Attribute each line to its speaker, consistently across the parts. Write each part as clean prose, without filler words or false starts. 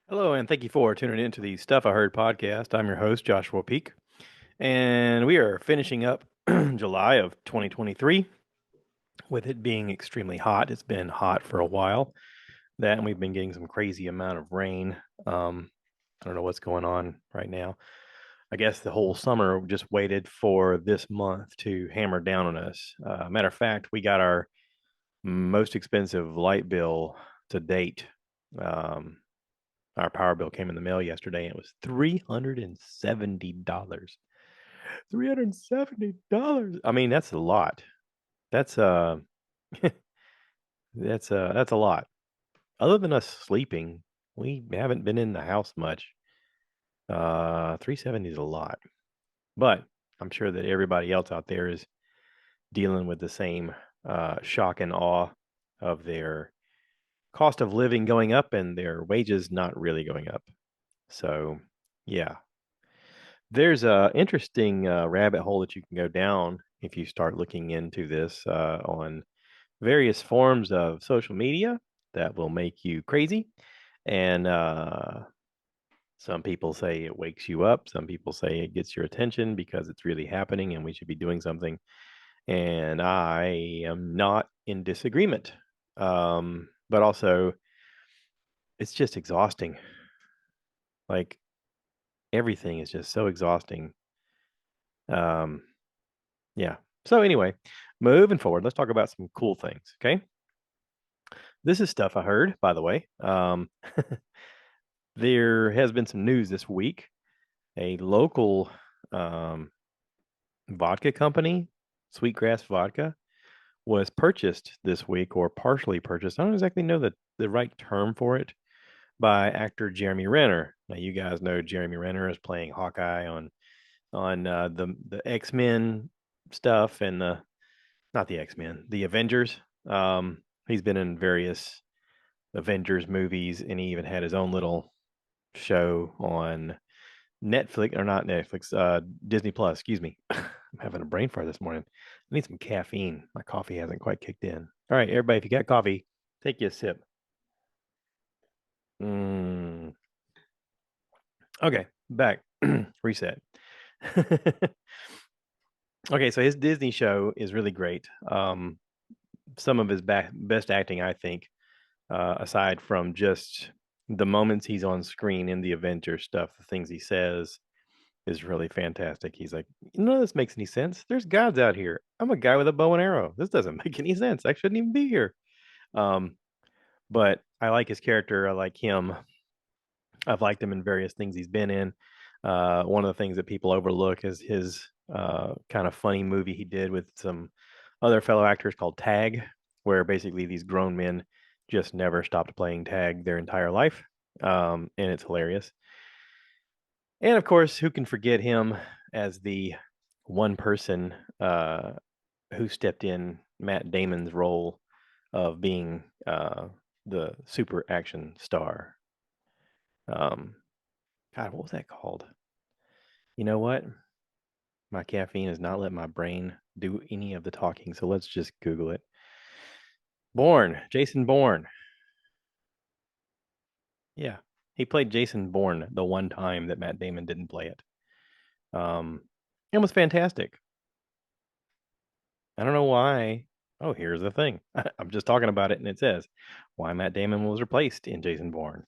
Speaker 1: Hello, and thank you for tuning into the Stuff I Heard podcast. I'm your host, Joshua Peak, and we are finishing up July of 2023 with it being extremely hot. It's been hot for a while, and we've been getting some crazy amount of rain. I don't know what's going on right now. I guess the whole summer just waited for this month to hammer down on us. Matter of fact, we got our most expensive light bill to date. Um, Our power bill came in the mail yesterday and it was $370. $370. I mean, that's a lot. That's that's a lot. Other than us sleeping, we haven't been in the house much. 370 is a lot. But I'm sure that everybody else out there is dealing with the same shock and awe of their cost of living going up and their wages not really going up. So, yeah, there's a interesting rabbit hole that you can go down if you start looking into this on various forms of social media that will make you crazy. And some people say it wakes you up. Some people say it gets your attention because it's really happening and we should be doing something. And I am not in disagreement. But also, it's just exhausting. Like everything is just so exhausting. Um, Yeah. So anyway, moving forward, let's talk about some cool things. Okay. This is stuff I heard, by the way. There has been some news this week. A local um, vodka company, Sweetgrass Vodka, was purchased this week or partially purchased. I don't exactly know the right term for it by actor Jeremy Renner. Now, you guys know Jeremy Renner is playing Hawkeye on the X-Men stuff and the not the X-Men, the Avengers. He's been in various Avengers movies, and he even had his own little show on Netflix or not Netflix, Disney Plus. Excuse me. I'm having a brain fart this morning. I need some caffeine. My coffee hasn't quite kicked in. All right, everybody, if you got coffee, take you a sip. Mm. Okay, back. Reset. Okay, so his Disney show is really great. Some of his best acting, I think, aside from just the moments he's on screen in the Avengers stuff, the things he says is really fantastic. He's like, none of this makes any sense. There's gods out here. I'm a guy with a bow and arrow. This doesn't make any sense. I shouldn't even be here. Um, but I like his character. I like him. I've liked him in various things he's been in. One of the things that people overlook is his kind of funny movie he did with some other fellow actors called Tag, where basically these grown men just never stopped playing tag their entire life. And it's hilarious. And of course, who can forget him as the one person who stepped in Matt Damon's role of being the super action star? Um, God, what was that called? You know what? My caffeine has not let my brain do any of the talking, so let's just Google it. Jason Bourne. Yeah, he played Jason Bourne the one time that Matt Damon didn't play it. It was fantastic. I don't know why. Oh, here's the thing. I'm just talking about it, and it says why Matt Damon was replaced in Jason Bourne.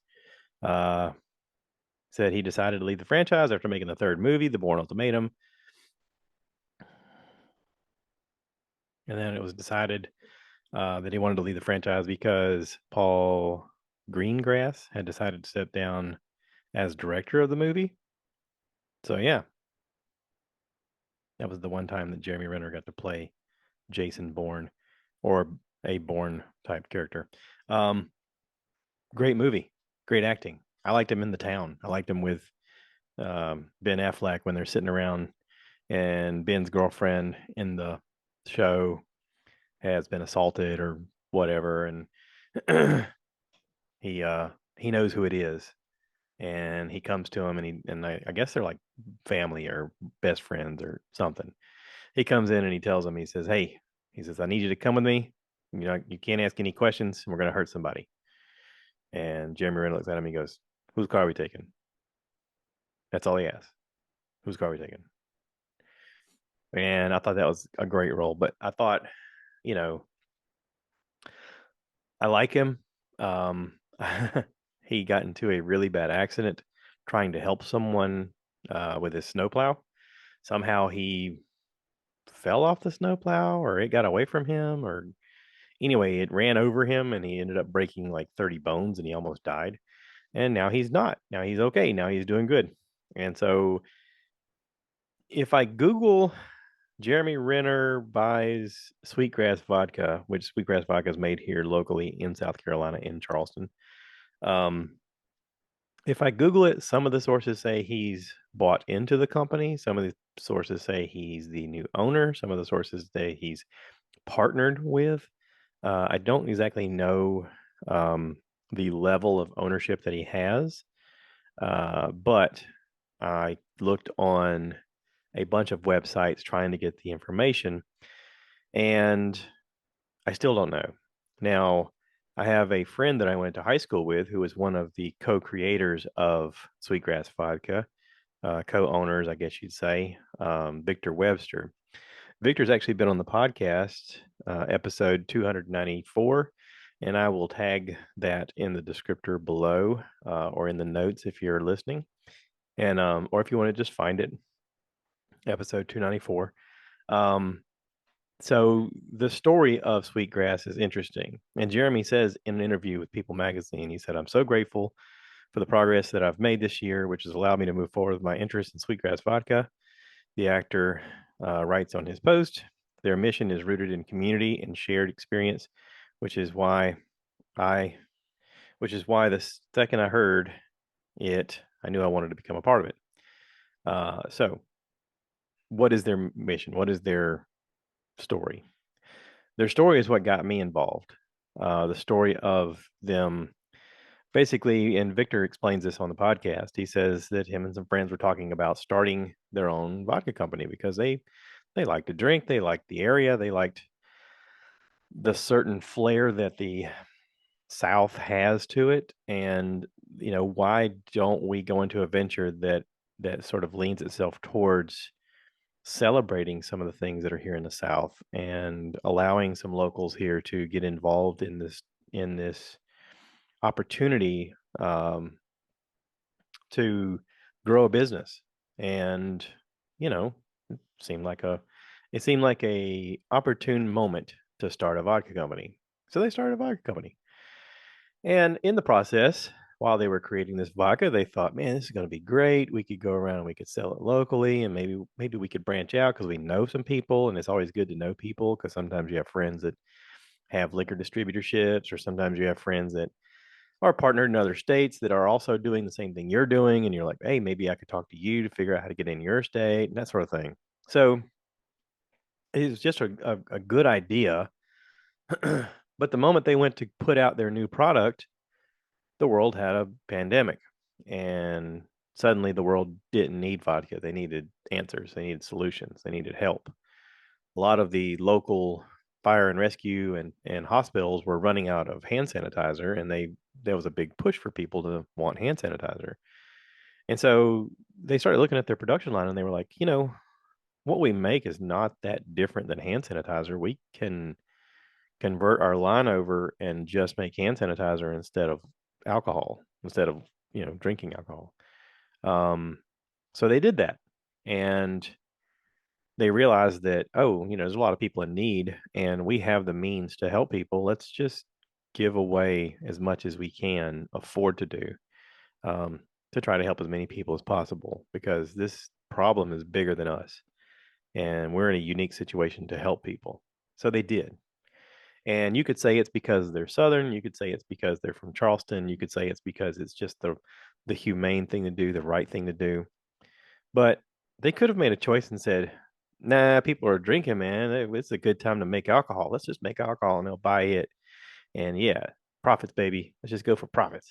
Speaker 1: Uh, Said he decided to leave the franchise after making the third movie, The Bourne Ultimatum, and then it was decided that he wanted to leave the franchise because Paul Greengrass had decided to step down as director of the movie. So yeah, that was the one time that Jeremy Renner got to play Jason Bourne or a Bourne type character. Um, Great movie, great acting. I liked him in The Town. I liked him with Ben Affleck when they're sitting around and Ben's girlfriend in the show has been assaulted or whatever, and he he knows who it is, and he comes to him, and I guess they're like family or best friends or something. He comes in and he tells him, he says, "Hey," he says, "I need you to come with me. You know, you can't ask any questions. We're gonna hurt somebody." And Jeremy Renner looks at him. He goes, Whose car are we taking? That's all he asked. Whose car are we taking? And I thought that was a great role. But I thought, you know, I like him. Um, he got into a really bad accident trying to help someone with his snowplow. Somehow he fell off the snowplow, or it got away from him, or anyway, it ran over him and he ended up breaking like 30 bones and he almost died. And now he's not. Now he's okay. Now he's doing good. And so if I Google Jeremy Renner buys Sweetgrass Vodka, which Sweetgrass Vodka is made here locally in South Carolina in Charleston. Um, if I Google it, some of the sources say he's bought into the company. Some of the sources say he's the new owner. Some of the sources say he's partnered with. I don't exactly know the level of ownership that he has, but I looked on a bunch of websites trying to get the information, and I still don't know. Now, I have a friend that I went to high school with who was one of the co-creators of Sweetgrass Vodka, co-owners, I guess you'd say, Victor Webster. Victor's actually been on the podcast, episode 294, and I will tag that in the descriptor below or in the notes if you're listening. And or if you want to just find it, episode 294. So the story of Sweetgrass is interesting. And Jeremy says in an interview with People Magazine, he said, I'm so grateful for the progress that I've made this year, which has allowed me to move forward with my interest in Sweetgrass Vodka. The actor writes on his post, their mission is rooted in community and shared experience, which is why I, which is why the second I heard it, I knew I wanted to become a part of it. So what is their mission? What is their story? Their story is what got me involved. The story of them basically, and Victor explains this on the podcast. He says that him and some friends were talking about starting their own vodka company because they like to drink, they liked the area, they liked the certain flair that the South has to it, and why don't we go into a venture that sort of leans itself towards celebrating some of the things that are here in the South and allowing some locals here to get involved in this opportunity to grow a business. And you know it seemed like a opportune moment to start a vodka company. So they started a vodka company, and in the process, while they were creating this vodka, they thought, man, this is going to be great. We could go around and we could sell it locally, and maybe we could branch out because we know some people, and it's always good to know people because sometimes you have friends that have liquor distributorships, or sometimes you have friends that are partnered in other states that are also doing the same thing you're doing, and you're like, hey, maybe I could talk to you to figure out how to get in your state and that sort of thing. So it's just a good idea. But the moment they went to put out their new product, the world had a pandemic, and suddenly the world didn't need vodka. They needed answers, they needed solutions, they needed help. A lot of the local fire and rescue and hospitals were running out of hand sanitizer, and there was a big push for people to want hand sanitizer. And so they started looking at their production line, and they were like, what we make is not that different than hand sanitizer. We can convert our line over and just make hand sanitizer instead of alcohol, instead of drinking alcohol. So they did that, and they realized that, oh, there's a lot of people in need, and we have the means to help people. Let's just give away as much as we can afford to do, um, to try to help as many people as possible, because this problem is bigger than us, and we're in a unique situation to help people. So they did. And you could say it's because they're Southern. You could say it's because they're from Charleston. You could say it's because it's just the humane thing to do, the right thing to do. But they could have made a choice and said, nah, people are drinking, man. It's a good time to make alcohol. Let's just make alcohol and they'll buy it. And yeah, profits, baby. Let's just go for profits.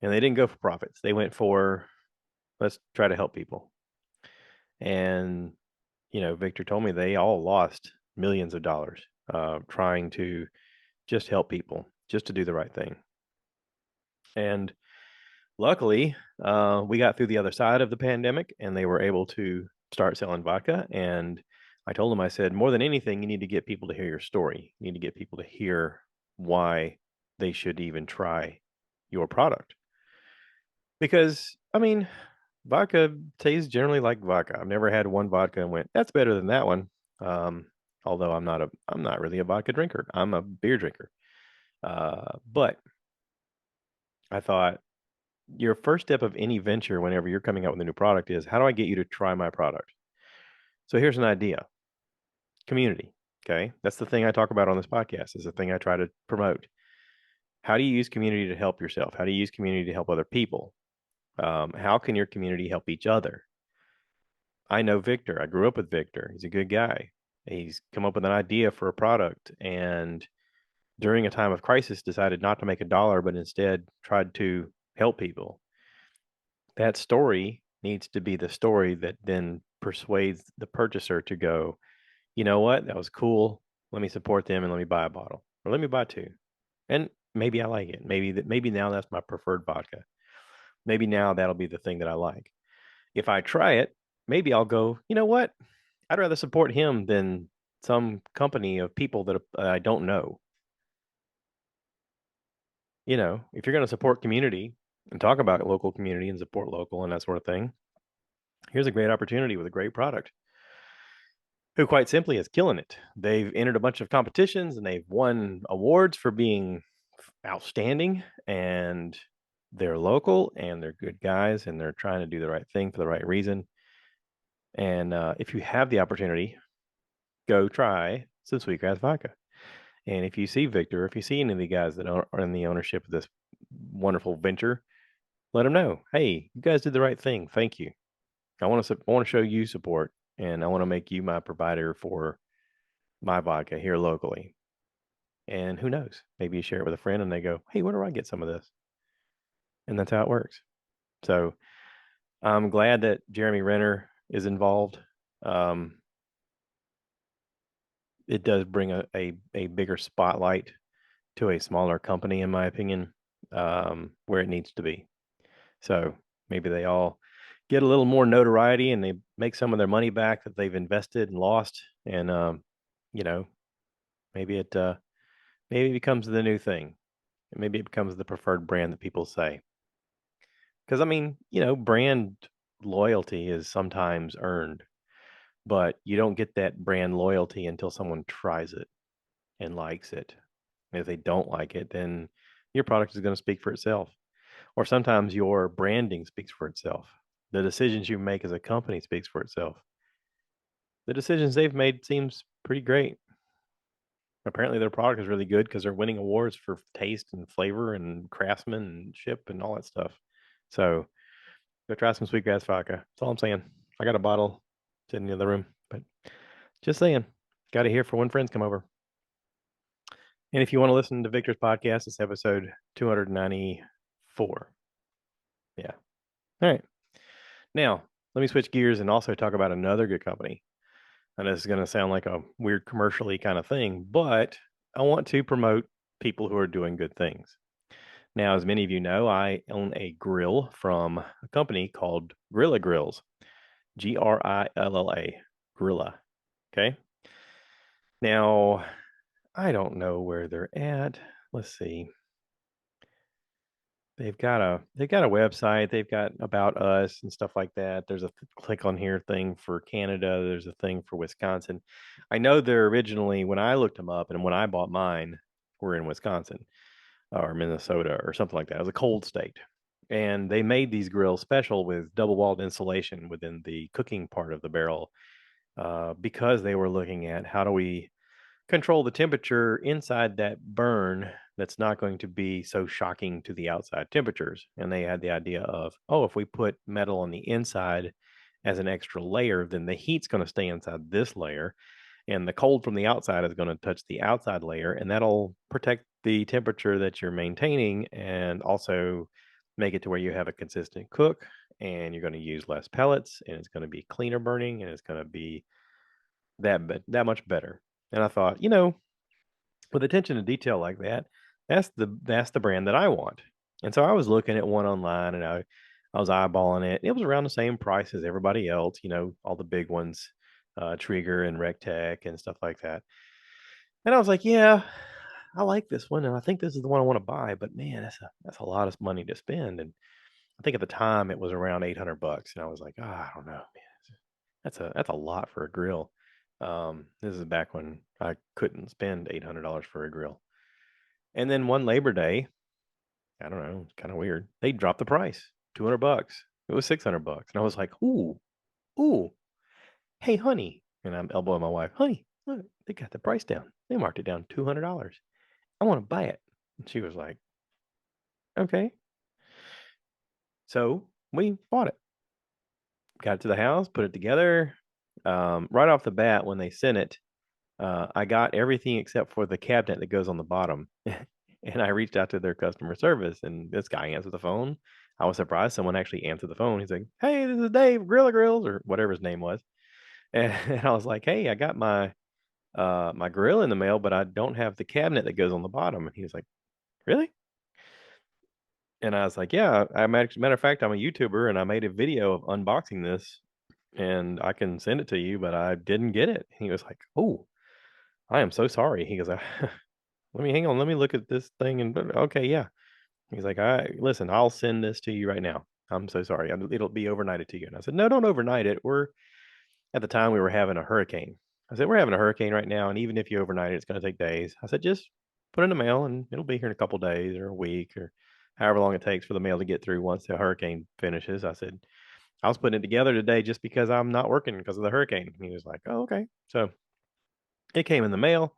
Speaker 1: And they didn't go for profits. They went for, let's try to help people. And, Victor told me they all lost millions of dollars trying to just help people, just to do the right thing. And Luckily, we got through the other side of the pandemic and they were able to start selling vodka. And I told them, I said, more than anything, you need to get people to hear your story. You need to get people to hear why they should even try your product. Because, I mean, vodka tastes generally like vodka. I've never had one vodka and went, that's better than that one. Um, Although I'm not really a vodka drinker. I'm a beer drinker. But I thought your first step of any venture whenever you're coming out with a new product is how do I get you to try my product? So here's an idea. Community. Okay. That's the thing I talk about on this podcast, is the thing I try to promote. How do you use community to help yourself? How do you use community to help other people? How can your community help each other? I know Victor. I grew up with Victor. He's a good guy. He's come up with an idea for a product and during a time of crisis decided not to make a dollar, but instead tried to help people. That story needs to be the story that then persuades the purchaser to go, you know what? That was cool. Let me support them and let me buy a bottle or let me buy two. And maybe I like it. Maybe now that's my preferred vodka. Maybe now that'll be the thing that I like. If I try it, maybe I'll go, you know what? I'd rather support him than some company of people that I don't know. You know, if you're going to support community and talk about local community and support local and that sort of thing, here's a great opportunity with a great product who quite simply is killing it. They've entered a bunch of competitions and they've won awards for being outstanding, and they're local and they're good guys and they're trying to do the right thing for the right reason. And if you have the opportunity, go try some Sweetgrass Vodka. And if you see Victor, if you see any of the guys that are in the ownership of this wonderful venture, let them know, hey, you guys did the right thing. Thank you. I want to show you support, and I want to make you my provider for my vodka here locally. And who knows? Maybe you share it with a friend, and they go, hey, where do I get some of this? And that's how it works. So I'm glad that Jeremy Renner is involved. Um, it does bring a bigger spotlight to a smaller company, in my opinion, where it needs to be. So maybe they all get a little more notoriety and they make some of their money back that they've invested and lost. And, you know, maybe maybe it becomes the new thing. Maybe it becomes the preferred brand that people say. Because, I mean, you know, brand loyalty is sometimes earned, but you don't get that brand loyalty until someone tries it and likes it. And if they don't like it, then your product is going to speak for itself. Or sometimes your branding speaks for itself. The decisions you make as a company speaks for itself. The decisions they've made seems pretty great. Apparently their product is really good because they're winning awards for taste and flavor and craftsmanship and all that stuff. So go try some Sweetgrass Vodka. That's all I'm saying. I got a bottle sitting in the other room, but just saying, got to hear for when friends come over. And if you want to listen to Victor's podcast, it's episode 294. Yeah. All right. Now, let me switch gears and also talk about another good company. And this is going to sound like a weird commercially kind of thing, but I want to promote people who are doing good things. Now, as many of you know, I own a grill from a company called Grilla Grills, Grilla, Grilla. Okay. Now, I don't know where they're at. Let's see. They've got a website. They've got about us and stuff like that. There's a click on here thing for Canada. There's a thing for Wisconsin. I know they're originally, when I looked them up and when I bought mine, were in Wisconsin or Minnesota or something like that. It was a cold state. And they made these grills special with double walled insulation within the cooking part of the barrel, because they were looking at how do we control the temperature inside that burn that's not going to be so shocking to the outside temperatures. And they had the idea of, oh, if we put metal on the inside as an extra layer, then the heat's going to stay inside this layer. And the cold from the outside is going to touch the outside layer, and that'll protect the temperature that you're maintaining and also make it to where you have a consistent cook and you're going to use less pellets and it's going to be cleaner burning and it's going to be that much better. And I thought, you know, with attention to detail like that, that's the brand that I want. And so I was looking at one online, and I was eyeballing it. It was around the same price as everybody else, all the big ones, Trigger and Rectech and stuff like that. And I was like, yeah, I like this one, and I think this is the one I want to buy. But man, that's a lot of money to spend. And I think at the time it was around $800, and I was like, I don't know, man, that's a lot for a grill. This is back when I couldn't spend $800 for a grill. And then one Labor Day, I don't know, it's kind of weird. They dropped the price, $200. It was $600, and I was like, ooh, hey, honey, and I'm elbowing my wife, honey, look, they got the price down. They marked it down $200. I want to buy it. And she was like, okay. So we bought it, got it to the house, put it together. Right off the bat, when they sent it, I got everything except for the cabinet that goes on the bottom. And I reached out to their customer service, and this guy answered the phone. I was surprised someone actually answered the phone. He's like, "Hey, this is Dave, Grilla Grills," or whatever his name was. And I was like, "Hey, I got my grill in the mail, but I don't have the cabinet that goes on the bottom." And he was like, "Really?" And I was like, "Yeah, matter of fact, I'm a YouTuber, and I made a video of unboxing this, and I can send it to you, but I didn't get it." And he was like, "Oh, I am so sorry." He goes, "Let me hang on, let me look at this thing." And okay, yeah. He's like, "I listen, I'll send this to you right now. I'm so sorry. It'll be overnighted to you." And I said, "No, don't overnight it. At the time we were having a hurricane." I said, "We're having a hurricane right now, and even if you overnight it, it's going to take days." I said, "Just put it in the mail, and it'll be here in a couple days or a week or however long it takes for the mail to get through once the hurricane finishes." I said, "I was putting it together today just because I'm not working because of the hurricane." And he was like, "Oh, okay." So it came in the mail.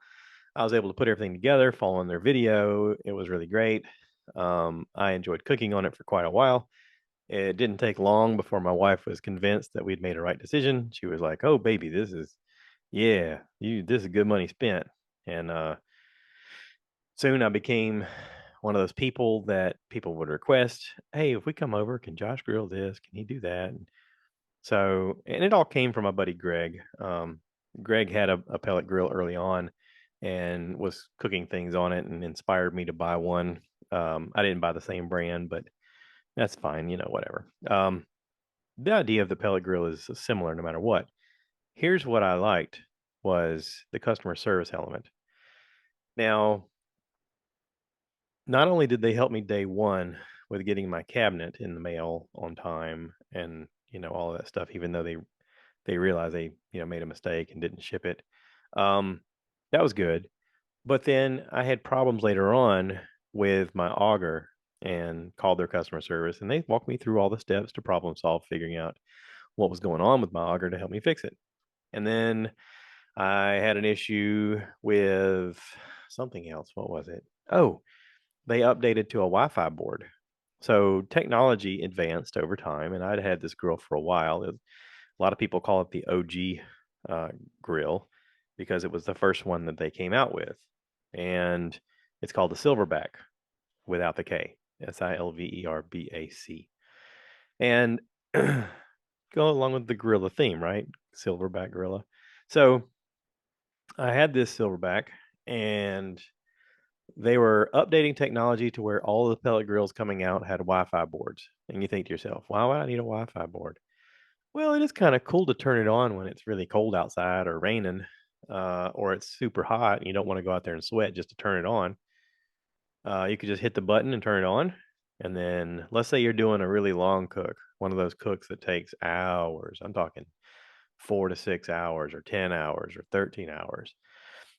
Speaker 1: I was able to put everything together, following their video. It was really great. I enjoyed cooking on it for quite a while. It didn't take long before my wife was convinced that we'd made a right decision. She was like, "Oh, baby, this is good money spent." And soon I became one of those people that people would request, "Hey, if we come over, can Josh grill this? Can he do that?" And it all came from my buddy Greg. Greg had a pellet grill early on and was cooking things on it and inspired me to buy one. I didn't buy the same brand, but that's fine, whatever. The idea of the pellet grill is similar no matter what. Here's what I liked was the customer service element. Now, not only did they help me day one with getting my cabinet in the mail on time and all of that stuff, even though they realized they made a mistake and didn't ship it. Um, that was good. But then I had problems later on with my auger and called their customer service, and they walked me through all the steps to problem solve, figuring out what was going on with my auger to help me fix it. And then I had an issue with something else. What was it? Oh, they updated to a Wi-Fi board. So technology advanced over time, and I'd had this grill for a while. A lot of people call it the OG uh, grill because it was the first one that they came out with, and it's called the Silverback without the K, Silverbac, and go along with the gorilla theme, right? Silverback gorilla. So I had this Silverback, and they were updating technology to where all the pellet grills coming out had Wi-Fi boards, and you think to yourself, "Why would I need a Wi-Fi board?" Well, it is kinda cool to turn it on when it's really cold outside or raining, or it's super hot and you don't wanna go out there and sweat just to turn it on. You could just hit the button and turn it on, and then let's say you're doing a really long cook, one of those cooks that takes hours. I'm talking 4 to 6 hours or 10 hours or 13 hours.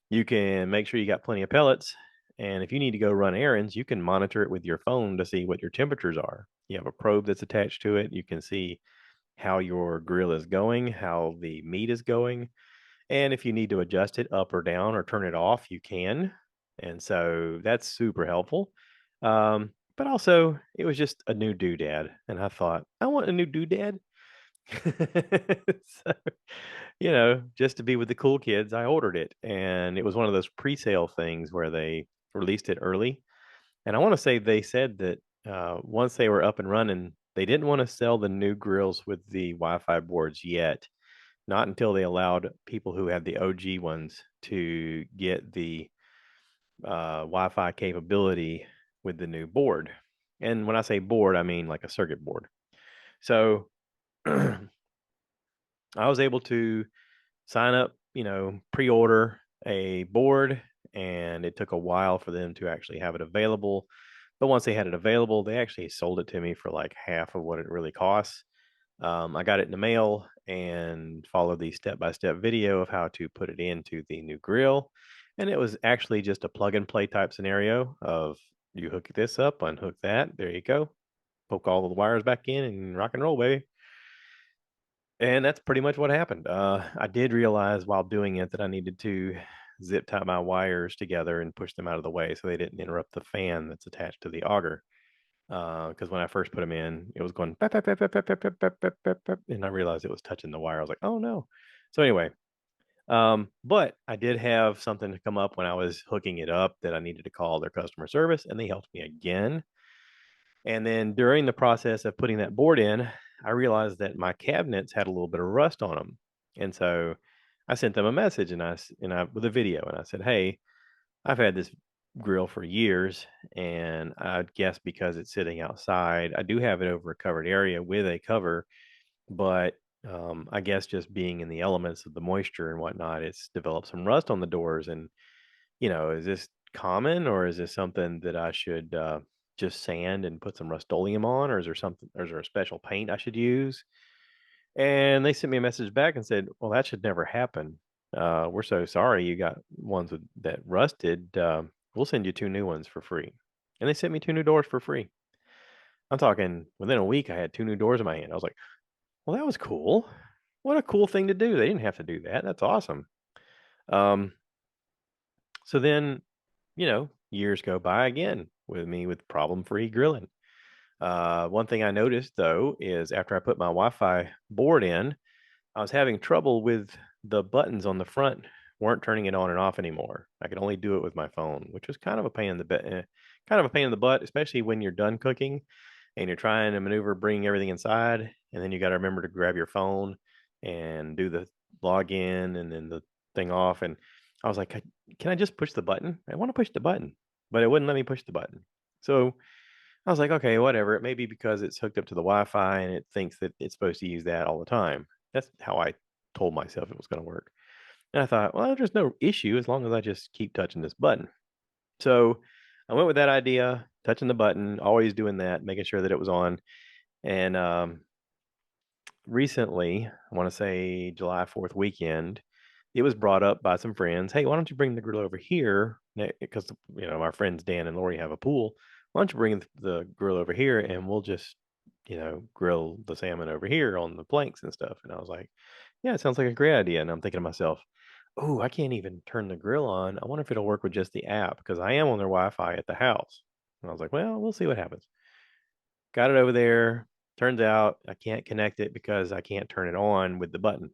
Speaker 1: You can make sure you got plenty of pellets, and if you need to go run errands, you can monitor it with your phone to see what your temperatures are. You have a probe that's attached to it. You can see how your grill is going, how the meat is going, and if you need to adjust it up or down or turn it off, you can. And so that's super helpful. But also, it was just a new doodad, and I thought, I want a new doodad. So, just to be with the cool kids, I ordered it, and it was one of those pre-sale things where they released it early. And I want to say they said that once they were up and running, they didn't want to sell the new grills with the Wi-Fi boards yet, not until they allowed people who had the OG ones to get the Wi-Fi capability with the new board. And when I say board, I mean like a circuit board. So I was able to sign up, pre-order a board, and it took a while for them to actually have it available. But once they had it available, they actually sold it to me for like half of what it really costs. I got it in the mail and followed the step-by-step video of how to put it into the new grill. And it was actually just a plug and play type scenario of you hook this up, unhook that, there you go, poke all the wires back in and rock and roll, baby. And that's pretty much what happened. I did realize while doing it that I needed to zip tie my wires together and push them out of the way so they didn't interrupt the fan that's attached to the auger. Because when I first put them in, it was going pep, pep, pep, pep, pep, pep, pep, pep, pep, pep, pep, and I realized it was touching the wire. I was like, oh no. So anyway, but I did have something to come up when I was hooking it up that I needed to call their customer service, and they helped me again. And then during the process of putting that board in, I realized that my cabinets had a little bit of rust on them. And so I sent them a message and I with a video, and I said, "Hey, I've had this grill for years, and I guess because it's sitting outside, I do have it over a covered area with a cover, but I guess just being in the elements of the moisture and whatnot, it's developed some rust on the doors. And is this common, or is this something that I should just sand and put some Rust-Oleum on, or is there something, or is there a special paint I should use?" And they sent me a message back and said, "Well, that should never happen. We're so sorry you got ones that rusted. We'll send you two new ones for free." And they sent me two new doors for free. I'm talking within a week, I had two new doors in my hand. I was like, well, that was cool. What a cool thing to do. They didn't have to do that. That's awesome. Um, so then, years go by again with me with problem-free grilling. One thing I noticed though is after I put my Wi-Fi board in, I was having trouble with the buttons on the front weren't turning it on and off anymore. I could only do it with my phone, which was kind of a pain in the kind of a pain in the butt, especially when you're done cooking and you're trying to maneuver bringing everything inside, and then you got to remember to grab your phone and do the login and then the thing off. And I was like, can I just push the button? I want to push the button, but it wouldn't let me push the button. So I was like, okay, whatever. It may be because it's hooked up to the Wi-Fi and it thinks that it's supposed to use that all the time. That's how I told myself it was going to work. And I thought, well, there's no issue as long as I just keep touching this button. So I went with that idea, touching the button, always doing that, making sure that it was on. And recently, I want to say July 4th weekend, it was brought up by some friends. Hey, why don't you bring the grill over here? Because, our friends Dan and Lori have a pool. Why don't you bring the grill over here and we'll just, grill the salmon over here on the planks and stuff. And I was like, yeah, it sounds like a great idea. And I'm thinking to myself, oh, I can't even turn the grill on. I wonder if it'll work with just the app because I am on their Wi-Fi at the house. And I was like, well, we'll see what happens. Got it over there. Turns out I can't connect it because I can't turn it on with the button.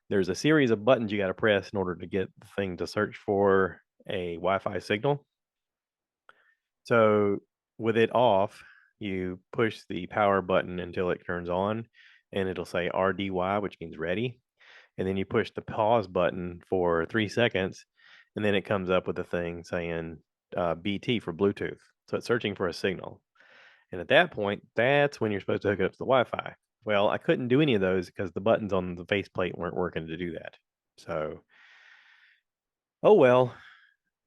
Speaker 1: There's a series of buttons you got to press in order to get the thing to search for a Wi-Fi signal. So with it off, you push the power button until it turns on, and it'll say RDY, which means ready. And then you push the pause button for 3 seconds, and then it comes up with a thing saying BT for Bluetooth. So it's searching for a signal. And at that point, that's when you're supposed to hook it up to the Wi-Fi. Well, I couldn't do any of those because the buttons on the faceplate weren't working to do that. So, oh well,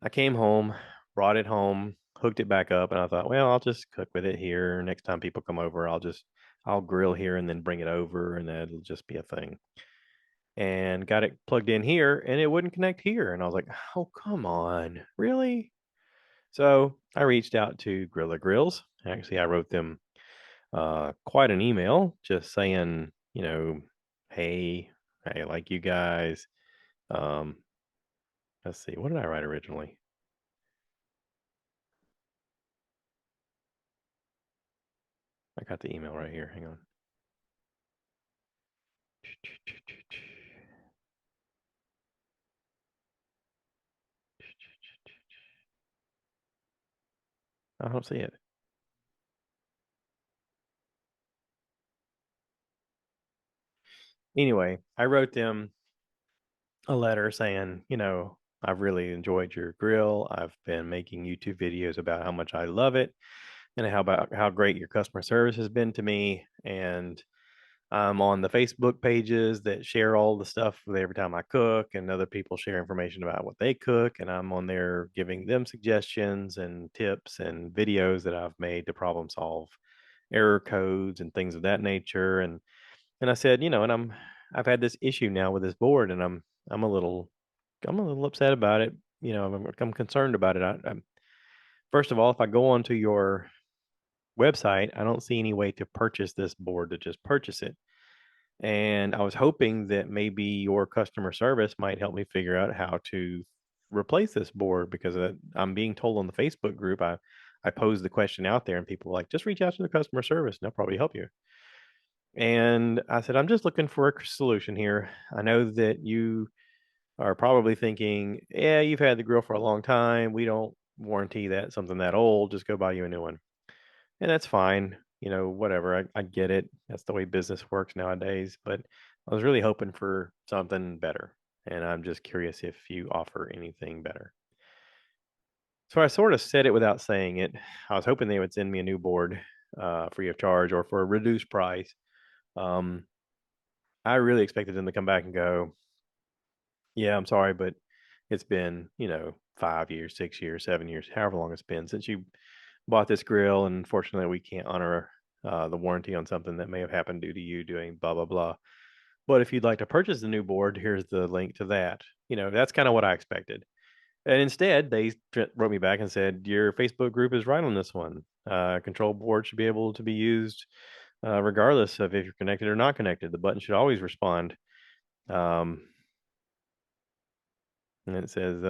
Speaker 1: I came home, brought it home, hooked it back up, and I thought, well, I'll just cook with it here. Next time people come over, I'll grill here and then bring it over, and that'll just be a thing. And got it plugged in here, and it wouldn't connect here. And I was like, oh, come on, really? So I reached out to Grilla Grills. Actually, I wrote them quite an email just saying, hey, I like you guys. Um, let's see, what did I write originally? I got the email right here. Hang on. I don't see it. Anyway, I wrote them a letter saying, I've really enjoyed your grill. I've been making YouTube videos about how much I love it. and how great your customer service has been to me. And I'm on the Facebook pages that share all the stuff with every time I cook, and other people share information about what they cook. And I'm on there giving them suggestions and tips and videos that I've made to problem solve error codes and things of that nature. And I said, and I've had this issue now with this board, and I'm a little I'm a little upset about it. I'm concerned about it. I'm First of all, if I go onto your website, I don't see any way to purchase this board, to just purchase it. And I was hoping that maybe your customer service might help me figure out how to replace this board, because I'm being told on the Facebook group, I posed the question out there, and people were like, just reach out to the customer service and they'll probably help you. And I said, I'm just looking for a solution here. I know that you are probably thinking, yeah, you've had the grill for a long time. We don't warranty that something that old. Just go buy you a new one. And that's fine. Whatever. I get it. That's the way business works nowadays. But I was really hoping for something better. And I'm just curious if you offer anything better. So I sort of said it without saying it. I was hoping they would send me a new board free of charge or for a reduced price. Um, I really expected them to come back and go, yeah, I'm sorry, but it's been, 5 years, 6 years, 7 years, however long it's been since you bought this grill. And unfortunately, we can't honor the warranty on something that may have happened due to you doing blah, blah, blah. But if you'd like to purchase the new board, here's the link to that. That's kind of what I expected. And instead, they wrote me back and said, your Facebook group is right on this one. Control board should be able to be used regardless of if you're connected or not connected. The button should always respond. Um, and it says,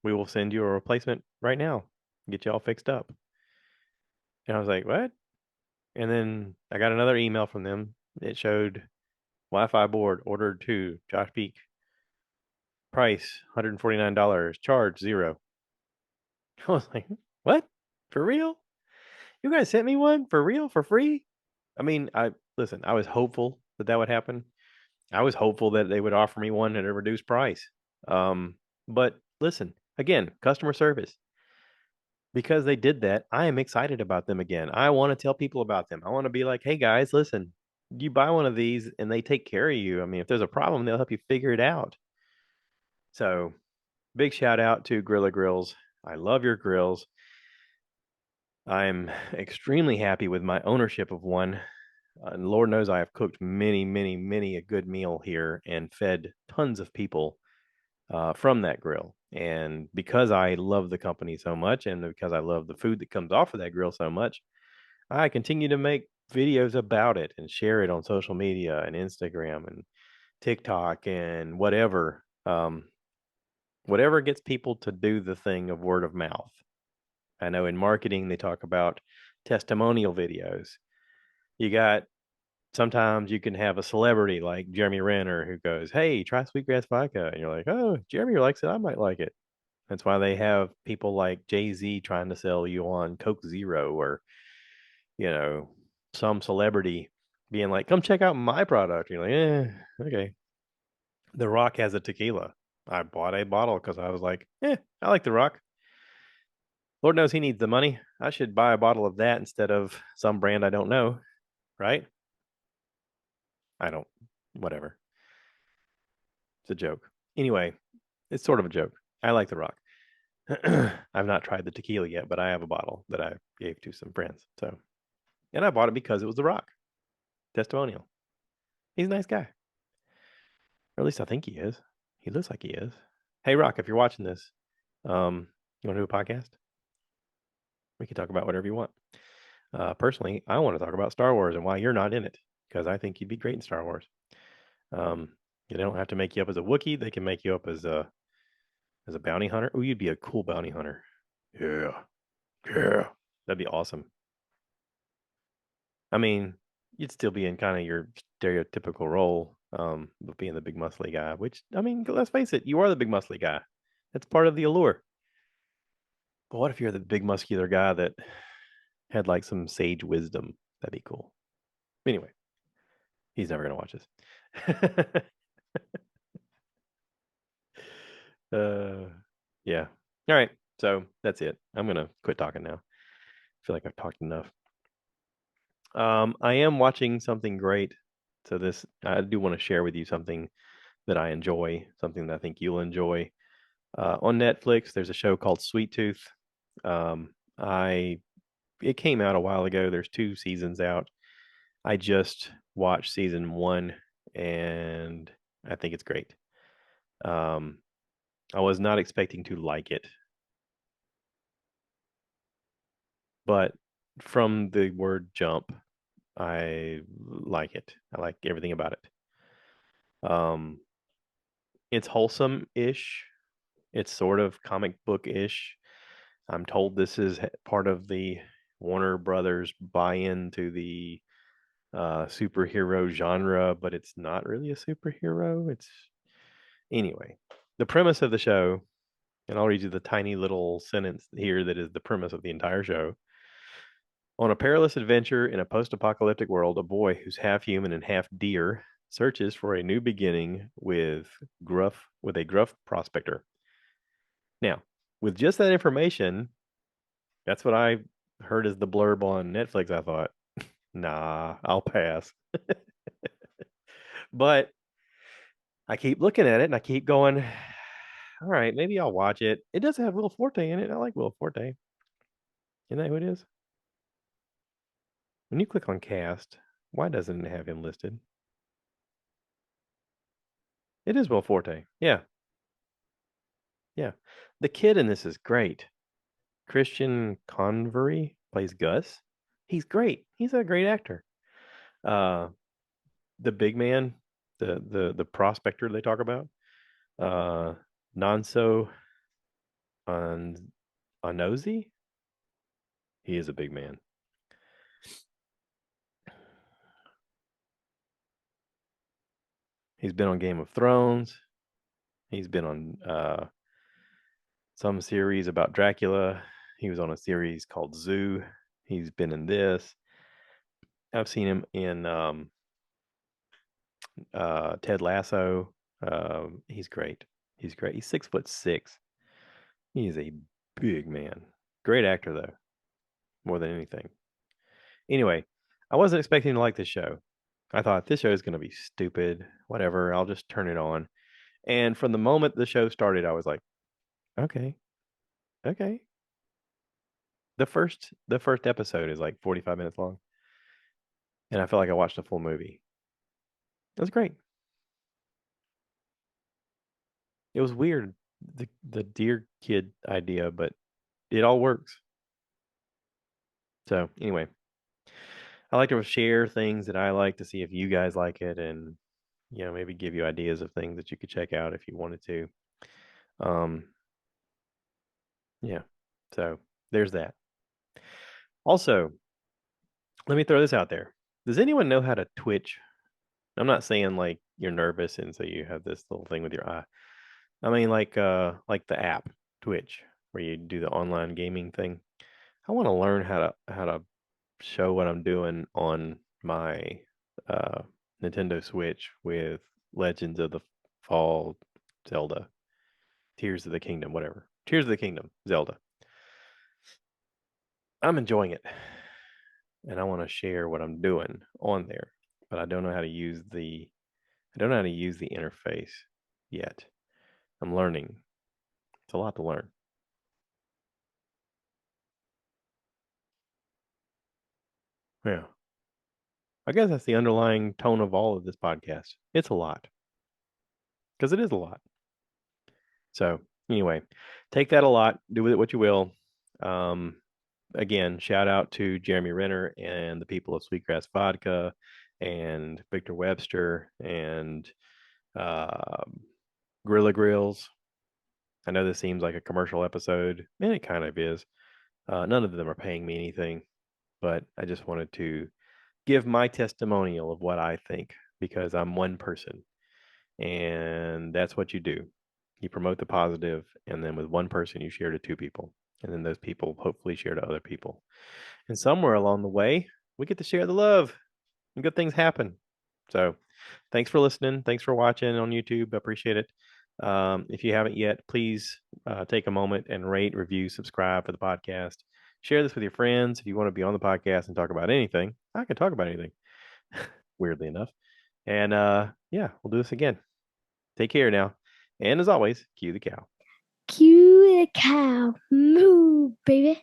Speaker 1: we will send you a replacement right now, get you all fixed up. And I was like, what? And then I got another email from them. It showed Wi-Fi board ordered to Josh Peak. Price $149. Charge 0. I was like, what? For real? You guys sent me one for real, for free? I mean, I was hopeful that that would happen. I was hopeful that they would offer me one at a reduced price. But listen, again, customer service. Because they did that, I am excited about them again. I want to tell people about them. I want to be like, hey guys, listen, you buy one of these and they take care of you. I mean, if there's a problem, they'll help you figure it out. So, big shout out to Grilla Grills. I love your grills. I'm extremely happy with my ownership of one. And Lord knows I have cooked many, many, many a good meal here and fed tons of people from that grill. And because I love the company so much, and because I love the food that comes off of that grill so much, I continue to make videos about it and share it on social media and Instagram and TikTok and whatever. Whatever gets people to do the thing of word of mouth. I know in marketing, they talk about testimonial videos. You got Sometimes you can have a celebrity like Jeremy Renner who goes, hey, try Sweetgrass Vodka. And you're like, oh, Jeremy likes it. I might like it. That's why they have people like Jay-Z trying to sell you on Coke Zero, or, you know, some celebrity being like, come check out my product. You're like, okay. The Rock has a tequila. I bought a bottle because I was like, I like The Rock. Lord knows he needs the money. I should buy a bottle of that instead of some brand I don't know, right? I don't, whatever. It's a joke. Anyway, it's sort of a joke. I like The Rock. I've not tried the tequila yet, but I have a bottle that I gave to some friends. So, and I bought it because it was The Rock. Testimonial. He's a nice guy. Or at least I think he is. He looks like he is. Hey, Rock, if you're watching this, you want to do a podcast? We can talk about whatever you want. Personally, I want to talk about Star Wars and why you're not in it, because I think you'd be great in Star Wars. They don't have to make you up as a Wookiee. They can make you up as a bounty hunter. Oh, you'd be a cool bounty hunter. Yeah, yeah, that'd be awesome. I mean, you'd still be in kind of your stereotypical role, of being the big muscly guy. Which, I mean, let's face it, you are the big muscly guy. That's part of the allure. But what if you're the big muscular guy that had like some sage wisdom? That'd be cool. Anyway, he's never gonna watch this. Yeah. All right. So that's it. I'm gonna quit talking now. feel like I've talked enough. I am watching something great. So this, I do want to share with you something that I enjoy, something that I think you'll enjoy. On Netflix, there's a show called SweetTooth. I It came out a while ago. There's 2 seasons out. I just watched season 1 and I think it's great. Um, I was not expecting to like it, but from the word jump, I like it. I like everything about it. It's wholesome-ish. It's sort of comic book-ish. I'm told this is part of the Warner Brothers buy-in to the superhero genre, but it's not really a superhero. It's anyway. The premise of the show, and I'll read you the tiny little sentence here that is the premise of the entire show. On a perilous adventure in a post-apocalyptic world, a boy who's half human and half deer searches for a new beginning with a gruff prospector. Now, with just that information, that's what I heard as the blurb on Netflix. I thought, nah, I'll pass. But I keep looking at it and I keep going, all right, maybe I'll watch it. It does have Will Forte in it. I like Will Forte. Isn't that who it is? When you click on cast, why doesn't it have him listed? It is Will Forte. Yeah. Yeah. The kid in this is great. Christian Convery plays Gus. He's great. He's a great actor. Uh the big man, the prospector they talk about, uh Nonso on Anozi. He is a big man. He's been on Game of Thrones. He's been on some series about Dracula. He was on a series called Zoo. He's been in this. I've seen him in Ted Lasso. He's great. He's great. He's 6'6". He is a big man. Great actor though, more than anything. Anyway, I wasn't expecting to like this show. I thought this show is going to be stupid. Whatever. I'll just turn it on. And from the moment the show started, I was like, okay, okay. The first episode is like 45 minutes long, and I felt like I watched a full movie. It was great. It was weird, the deer kid idea, but it all works. So anyway, I like to share things that I like to see if you guys like it, and maybe give you ideas of things that you could check out if you wanted to. Um, yeah. So there's that. Also, let me throw this out there. Does anyone know how to Twitch? I'm not saying like you're nervous and so you have this little thing with your eye. I mean like the app Twitch where you do the online gaming thing. I want to learn how to show what I'm doing on my uh Nintendo Switch with Legends of the Fall Zelda, Tears of the Kingdom, whatever. Tears of the Kingdom, Zelda. I'm enjoying it. And I want to share what I'm doing on there, but I don't know how to use the interface yet. I'm learning. It's a lot to learn. Yeah. I guess that's the underlying tone of all of this podcast. It's a lot because it is a lot. So, anyway, take that a lot, do with it what you will. Um, Again, shout out to Jeremy Renner and the people of Sweetgrass Vodka and Victor Webster and uh, Grilla Grills. I know this seems like a commercial episode, and it kind of is. None of them are paying me anything, but I just wanted to give my testimonial of what I think because I'm one person, and that's what you do. You promote the positive, and then with one person, you share to 2 people, and then those people hopefully share to other people. And somewhere along the way, we get to share the love, and good things happen. So, thanks for listening. Thanks for watching on YouTube. I appreciate it. If you haven't yet, please take a moment and rate, review, subscribe for the podcast. Share this with your friends if you want to be on the podcast and talk about anything. I can talk about anything, weirdly enough. And yeah, we'll do this again. Take care now. And as always, cue the cow.
Speaker 2: Cue the cow. Moo, baby.